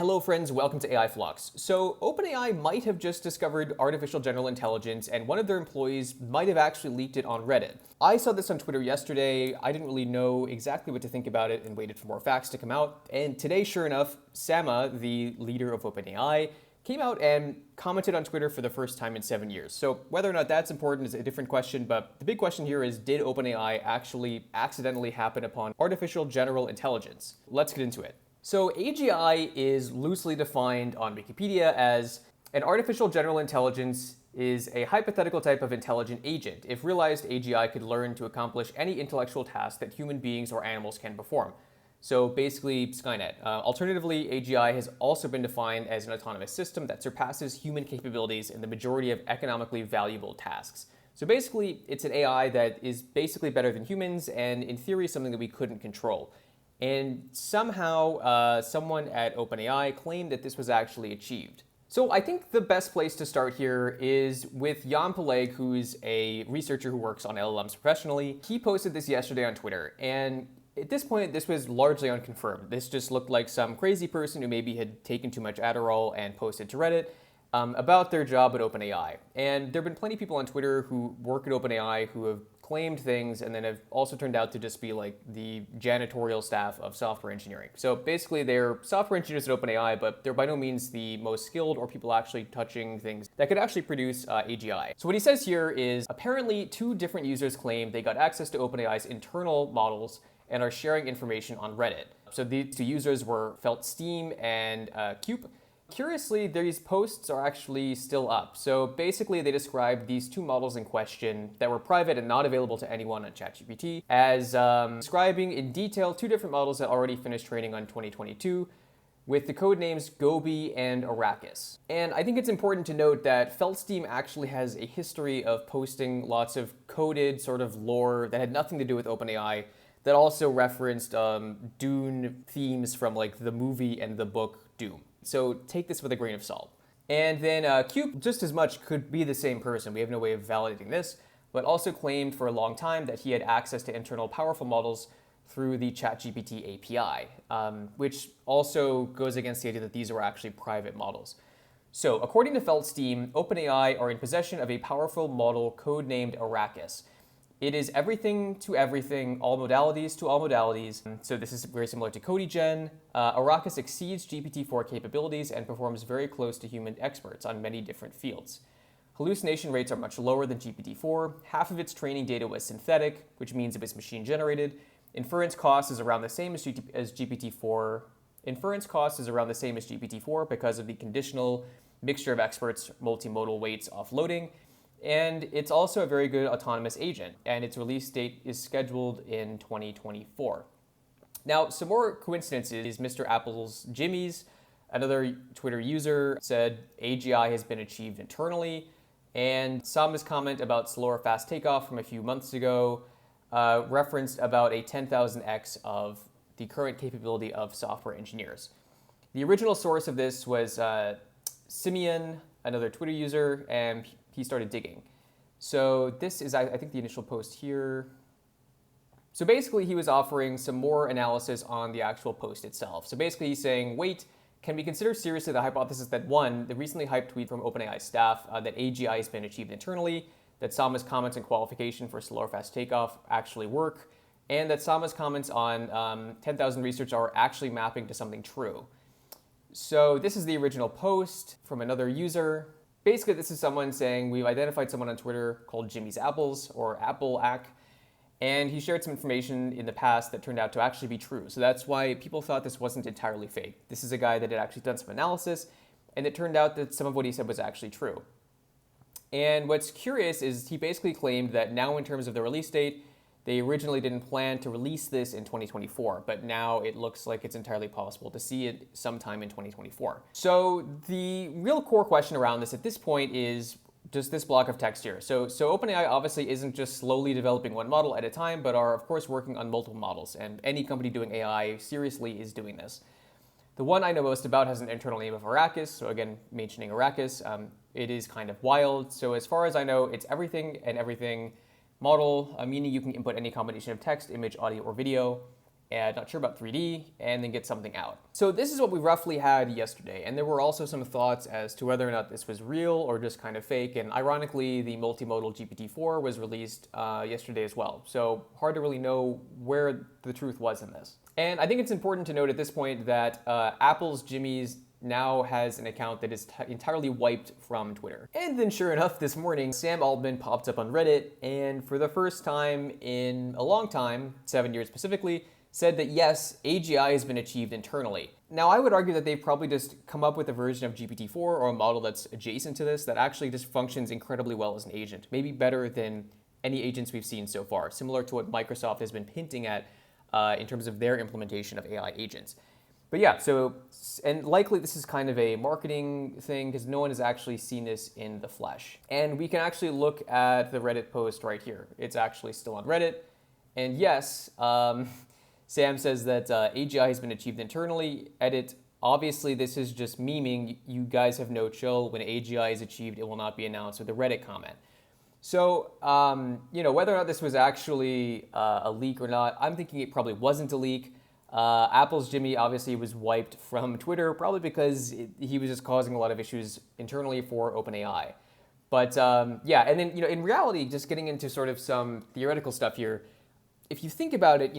Hello friends, welcome to AI Flux. So OpenAI might have just discovered artificial general intelligence and one of their employees might have actually leaked it on Reddit. I saw this on Twitter yesterday. I didn't really know exactly what to think about it and waited for more facts to come out. And today, sure enough, Sama, the leader of OpenAI, came out and commented on Twitter for the first time in 7 years. So whether or not that's important is a different question, but the big question here is, did OpenAI actually accidentally happen upon artificial general intelligence? Let's get into it. So AGI is loosely defined on Wikipedia as an artificial general intelligence is a hypothetical type of intelligent agent. If realized, AGI could learn to accomplish any intellectual task that human beings or animals can perform. So basically, Skynet. Alternatively, AGI has also been defined as an autonomous system that surpasses human capabilities in the majority of economically valuable tasks. So basically, it's an AI that is basically better than humans and in theory something that we couldn't control. And somehow, someone at OpenAI claimed that this was actually achieved. So I think the best place to start here is with Jan Peleg, who's a researcher who works on LLMs professionally. He posted this yesterday on Twitter, and at this point, this was largely unconfirmed. This just looked like some crazy person who maybe had taken too much Adderall and posted to Reddit about their job at OpenAI. And there have been plenty of people on Twitter who work at OpenAI who have claimed things and then have also turned out to just be like the janitorial staff of software engineering. So basically they're software engineers at OpenAI, but they're by no means the most skilled or people actually touching things that could actually produce AGI. So what he says here is apparently 2 different users claim they got access to OpenAI's internal models and are sharing information on Reddit. So these 2 users were Feltsteam and Cube. Curiously, these posts are actually still up. So basically, they describe these 2 models in question that were private and not available to anyone on ChatGPT as describing in detail 2 different models that already finished training on 2022 with the code names Gobi and Arrakis. And I think it's important to note that Feltsteam actually has a history of posting lots of coded sort of lore that had nothing to do with OpenAI that also referenced Dune themes from like the movie and the book Doom. So take this with a grain of salt. And then Cube, just as much, could be the same person. We have no way of validating this, but also claimed for a long time that he had access to internal powerful models through the ChatGPT API, which also goes against the idea that these were actually private models. So according to Feltsteam, OpenAI are in possession of a powerful model codenamed Arrakis. It is everything to everything, all modalities to all modalities. So this is very similar to CodeGen. Arrakis exceeds GPT-4 capabilities and performs very close to human experts on many different fields. Hallucination rates are much lower than GPT-4. Half of its training data was synthetic, which means it was machine generated. Inference cost is around the same as GPT-4. Inference cost is around the same as GPT-4 because of the conditional mixture of experts, multimodal weights offloading. And it's also a very good autonomous agent, and its release date is scheduled in 2024. Now, some more coincidences. Mr. Apple's Jimmy's, another Twitter user, said AGI has been achieved internally, and Sama's comment about slower fast takeoff from a few months ago referenced about a 10,000x of the current capability of software engineers. The original source of this was Simeon, another Twitter user, and he started digging. So this is, I think, the initial post here. So basically, he was offering some more analysis on the actual post itself. So basically, he's saying, wait, can we consider seriously the hypothesis that 1, the recently hyped tweet from OpenAI staff that AGI has been achieved internally, that Sama's comments and qualification for slower fast takeoff actually work, and that Sama's comments on 10,000 research are actually mapping to something true. So this is the original post from another user. Basically, this is someone saying, we've identified someone on Twitter called Jimmy's Apples, or AppleAC, and he shared some information in the past that turned out to actually be true. So that's why people thought this wasn't entirely fake. This is a guy that had actually done some analysis, and it turned out that some of what he said was actually true. And what's curious is he basically claimed that now in terms of the release date, they originally didn't plan to release this in 2024, but now it looks like it's entirely possible to see it sometime in 2024. So the real core question around this at this point is just this block of text here. So OpenAI obviously isn't just slowly developing one model at a time, but are of course working on multiple models, and any company doing AI seriously is doing this. The one I know most about has an internal name of Arrakis, so again, mentioning Arrakis, it is kind of wild. So as far as I know, it's everything and everything model, meaning you can input any combination of text, image, audio, or video. and not sure about 3D, and then get something out. So this is what we roughly had yesterday, and there were also some thoughts as to whether or not this was real or just kind of fake, and ironically, the multimodal GPT-4 was released yesterday as well, so hard to really know where the truth was in this. And I think it's important to note at this point that Apple's Jimmy's now has an account that is entirely wiped from Twitter. And then sure enough, this morning, Sam Altman popped up on Reddit, and for the first time in a long time, 7 years specifically, said that yes, AGI has been achieved internally. Now, I would argue that they've probably just come up with a version of GPT-4 or a model that's adjacent to this that actually just functions incredibly well as an agent, maybe better than any agents we've seen so far, similar to what Microsoft has been hinting at in terms of their implementation of AI agents. But yeah, so, and likely this is kind of a marketing thing because no one has actually seen this in the flesh. And we can actually look at the Reddit post right here. It's actually still on Reddit. And yes, Sam says that AGI has been achieved internally. Edit, obviously this is just memeing. You guys have no chill. When AGI is achieved, it will not be announced, with a Reddit comment. So, whether or not this was actually a leak or not, I'm thinking it probably wasn't a leak. Apple's Jimmy obviously was wiped from Twitter, probably because he was just causing a lot of issues internally for OpenAI. But yeah, and then in reality, just getting into sort of some theoretical stuff here, if you think about it,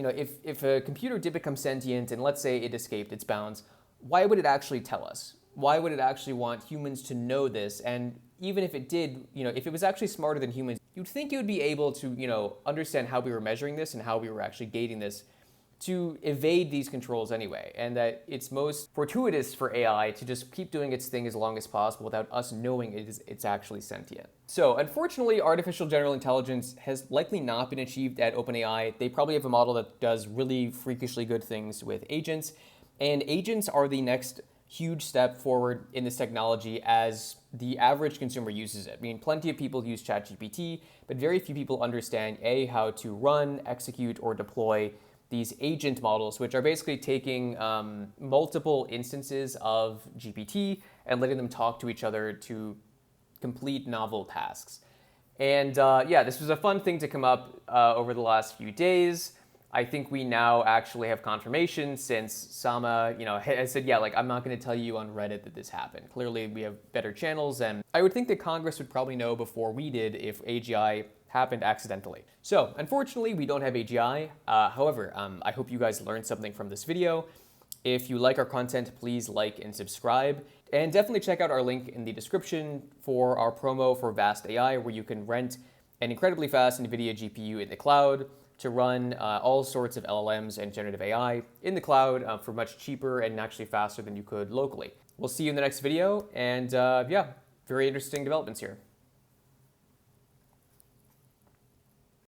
if a computer did become sentient and let's say it escaped its bounds, why would it actually tell us? Why would it actually want humans to know this? And even if it did, if it was actually smarter than humans, you'd think it would be able to, understand how we were measuring this and how we were actually gating this to evade these controls anyway, and that it's most fortuitous for AI to just keep doing its thing as long as possible without us knowing it's actually sentient. So unfortunately, artificial general intelligence has likely not been achieved at OpenAI. They probably have a model that does really freakishly good things with agents, and agents are the next huge step forward in this technology as the average consumer uses it. I mean, plenty of people use ChatGPT, but very few people understand how to run, execute, or deploy these agent models, which are basically taking multiple instances of GPT and letting them talk to each other to complete novel tasks. And yeah, this was a fun thing to come up over the last few days. I think we now actually have confirmation since Sama, has said, yeah, I'm not going to tell you on Reddit that this happened. Clearly, we have better channels, and I would think that Congress would probably know before we did if AGI happened accidentally. So, unfortunately, we don't have AGI. However, I hope you guys learned something from this video. If you like our content, please like and subscribe. And definitely check out our link in the description for our promo for Vast AI, where you can rent an incredibly fast NVIDIA GPU in the cloud to run all sorts of LLMs and generative AI in the cloud for much cheaper and actually faster than you could locally. We'll see you in the next video, and yeah, very interesting developments here.